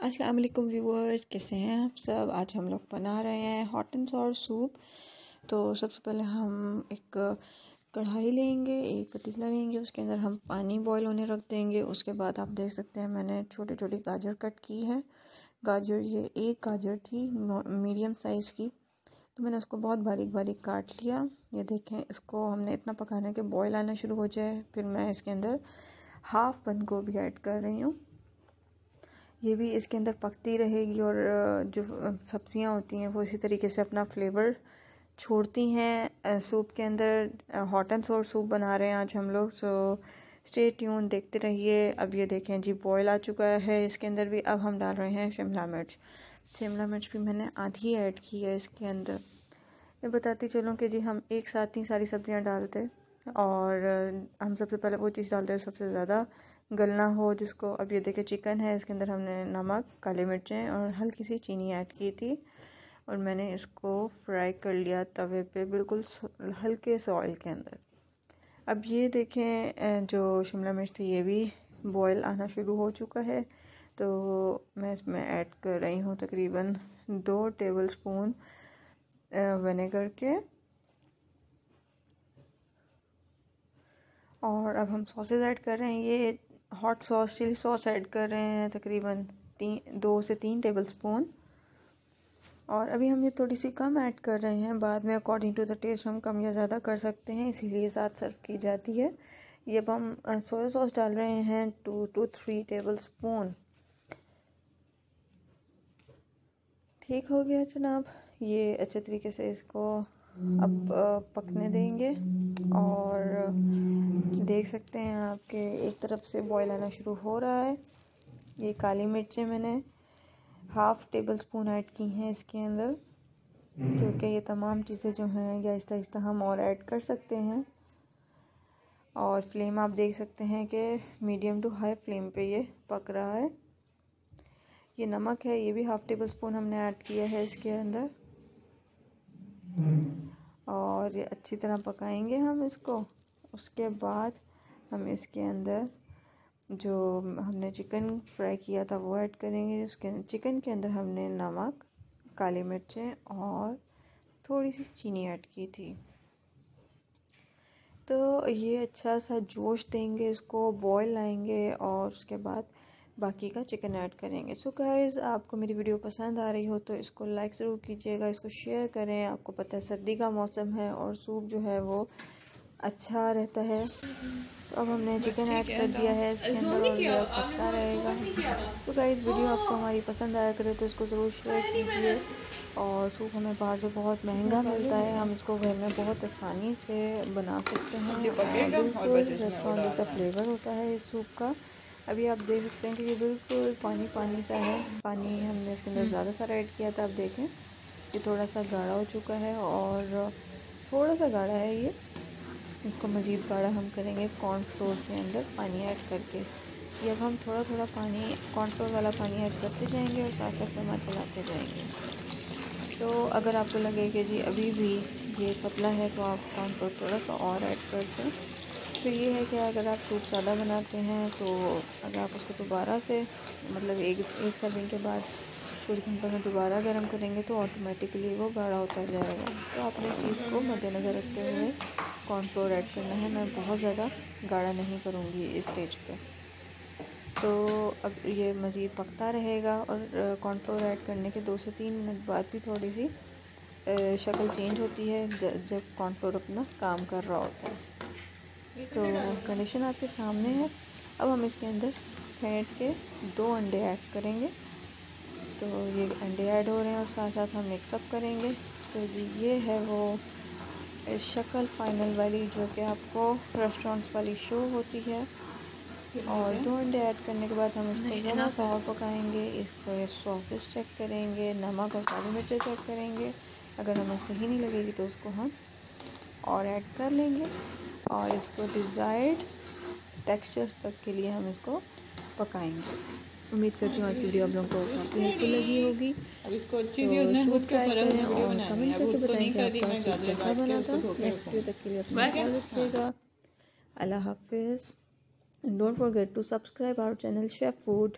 अस्सलाम वालेकुम व्यूअर्स, कैसे हैं आप सब। आज हम लोग बना रहे हैं हॉट एंड सॉर सूप। तो सबसे पहले हम एक कढ़ाई लेंगे, एक पतीला लेंगे, उसके अंदर हम पानी बॉईल होने रख देंगे। उसके बाद आप देख सकते हैं मैंने छोटी छोटी गाजर कट की है। गाजर, ये एक गाजर थी मीडियम साइज़ की, तो मैंने उसको बहुत बारीक बारीक काट लिया। ये देखें, इसको हमने इतना पकाना है कि बॉईल आना शुरू हो जाए। फिर मैं इसके अंदर हाफ़ बंद गोभी ऐड कर रही हूँ। ये भी इसके अंदर पकती रहेगी और जो सब्जियां होती हैं वो इसी तरीके से अपना फ्लेवर छोड़ती हैं सूप के अंदर। हॉट एंड सोर सूप बना रहे हैं आज हम लोग, सो स्टे ट्यून, देखते रहिए। अब ये देखें जी, बॉयल आ चुका है इसके अंदर भी। अब हम डाल रहे हैं शिमला मिर्च। शिमला मिर्च भी मैंने आधी ऐड की है इसके अंदर। मैं बताती चलूँ कि जी हम एक साथ ही सारी सब्जियां डालते और हम सबसे पहले वो चीज़ डालते हैं सबसे ज़्यादा गलना हो जिसको। अब ये देखिए, चिकन है, इसके अंदर हमने नमक, काली मिर्चें और हल्की सी चीनी ऐड की थी और मैंने इसको फ्राई कर लिया तवे पे बिल्कुल हल्के से ऑयल के अंदर। अब ये देखें, जो शिमला मिर्च थी ये भी बॉयल आना शुरू हो चुका है। तो मैं इसमें ऐड कर रही हूँ तकरीबन 2 टेबलस्पून विनेगर के। और अब हम सॉसेज ऐड कर रहे हैं। ये hot sauce, chilli sauce add कर रहे हैं तकरीबन 2 से 3 टेबलस्पून। और अभी हम ये थोड़ी सी कम ऐड कर रहे हैं, बाद में अकॉर्डिंग टू द टेस्ट हम कम या ज़्यादा कर सकते हैं, इसीलिए साथ सर्व की जाती है। ये अब हम सोया सॉस डाल रहे हैं 2 to 3 टेबलस्पून। ठीक हो गया जनाब। ये अच्छे तरीके से इसको अब पकने देंगे और देख सकते हैं आपके एक तरफ से बॉयल आना शुरू हो रहा है। ये काली मिर्चें मैंने हाफ़ टेबल स्पून ऐड की हैं इसके अंदर, क्योंकि ये तमाम चीज़ें जो हैं ये आहिस्ता आहिस्ता हम और ऐड कर सकते हैं। और फ्लेम आप देख सकते हैं कि मीडियम टू हाई फ्लेम पे ये पक रहा है। ये नमक है, ये भी हाफ़ टेबल स्पून हमने ऐड किया है इसके अंदर और ये अच्छी तरह पकाएंगे हम इसको। उसके बाद हम इसके अंदर जो हमने चिकन फ्राई किया था वो ऐड करेंगे। उसके चिकन के अंदर हमने नमक, काली मिर्चें और थोड़ी सी चीनी ऐड की थी। तो ये अच्छा सा जोश देंगे, इसको बॉईल लाएंगे और उसके बाद बाकी का चिकन ऐड करेंगे। सो गाइस, आपको मेरी वीडियो पसंद आ रही हो तो इसको लाइक ज़रूर कीजिएगा, इसको शेयर करें। आपको पता है सर्दी का मौसम है और सूप जो है वो अच्छा रहता है। तो अब हमने चिकन ऐड कर दिया है इसके अंदर और ये पकता रहेगा। तो गाइस, वीडियो आपको हमारी पसंद आया करे तो इसको ज़रूर शेयर कीजिए। और सूप हमें बाहर से बहुत महंगा मिलता है, हम इसको घर में बहुत आसानी से बना सकते हैं। बिल्कुल रेस्टोरेंट जैसा फ्लेवर होता है इस सूप का। अभी आप देख सकते हैं कि ये बिल्कुल पानी पानी सा है। पानी हमने इसके अंदर ज़्यादा सारा ऐड किया था। अब देखें, ये थोड़ा सा गाढ़ा हो चुका है और थोड़ा सा गाढ़ा है ये। इसको मज़ीद गाढ़ा हम करेंगे कॉर्नफ्लोर के अंदर पानी ऐड करके। ये अब हम थोड़ा थोड़ा पानी, कॉर्नफ्लोर वाला पानी ऐड करते जाएंगे और साथ साथ चम्मच चलाते जाएंगे। तो अगर आपको लगे कि जी अभी भी ये पतला है तो आप कॉर्नफ्लोर थोड़ा सा और ऐड कर दें। फिर ये है कि अगर आप सूप ज़्यादा बनाते हैं तो अगर आप उसको दोबारा से, मतलब एक सर्विंग के बाद कुछ घंटों में दोबारा गर्म करेंगे तो ऑटोमेटिकली वो गाढ़ा होता जाएगा। तो आपने इस चीज़ को मद्देनज़र रखते हुए कॉर्नफ्लोर ऐड करना है। मैं बहुत ज़्यादा गाढ़ा नहीं करूँगी इस स्टेज पे। तो अब ये मज़ीद पकता रहेगा और कॉर्नफ्लोर ऐड करने के 2 से 3 मिनट बाद भी थोड़ी सी शक्ल चेंज होती है जब कॉर्नफ्लोर अपना काम कर रहा होता है। तो कंडीशन आपके सामने है। अब हम इसके अंदर फेंट के 2 अंडे ऐड करेंगे। तो ये अंडे ऐड हो रहे हैं और साथ साथ हम मिक्सअप करेंगे। तो ये है वो शक्ल फाइनल वाली जो कि आपको रेस्टोरेंट्स वाली शो होती है। और 2 अंडे ऐड करने के बाद हम इसको ज़रा सा और पकाएंगे। इसको सॉसेस चेक करेंगे, नमक और काली मिर्चें चेक करेंगे। अगर हमें सही नहीं लगेगी तो उसको हम और ऐड कर लेंगे और इसको डिज़ायर्ड टेक्सचर्स तक के लिए हम इसको पकाएंगे। उम्मीद करती हूँ आज की वीडियो आप लोगों को काफ़ी हेल्पफुल लगी होगी। अब इसको अच्छी तो सी उन्हें सूप खुद के ट्राई ऊपर करें वीडियो और बनानी कमेंट है। अब करके तो बताएं नहीं कि कर रही आपका मैं, सूप गाजर कैसा काट के बना उसको था। धो के नेक्स्ट रखूँगी। वीडियो तक के लिए अपना बस ख्याल हाँ। रखिएगा। अल्लाह हाफिज़। Don't forget to subscribe our channel chef food.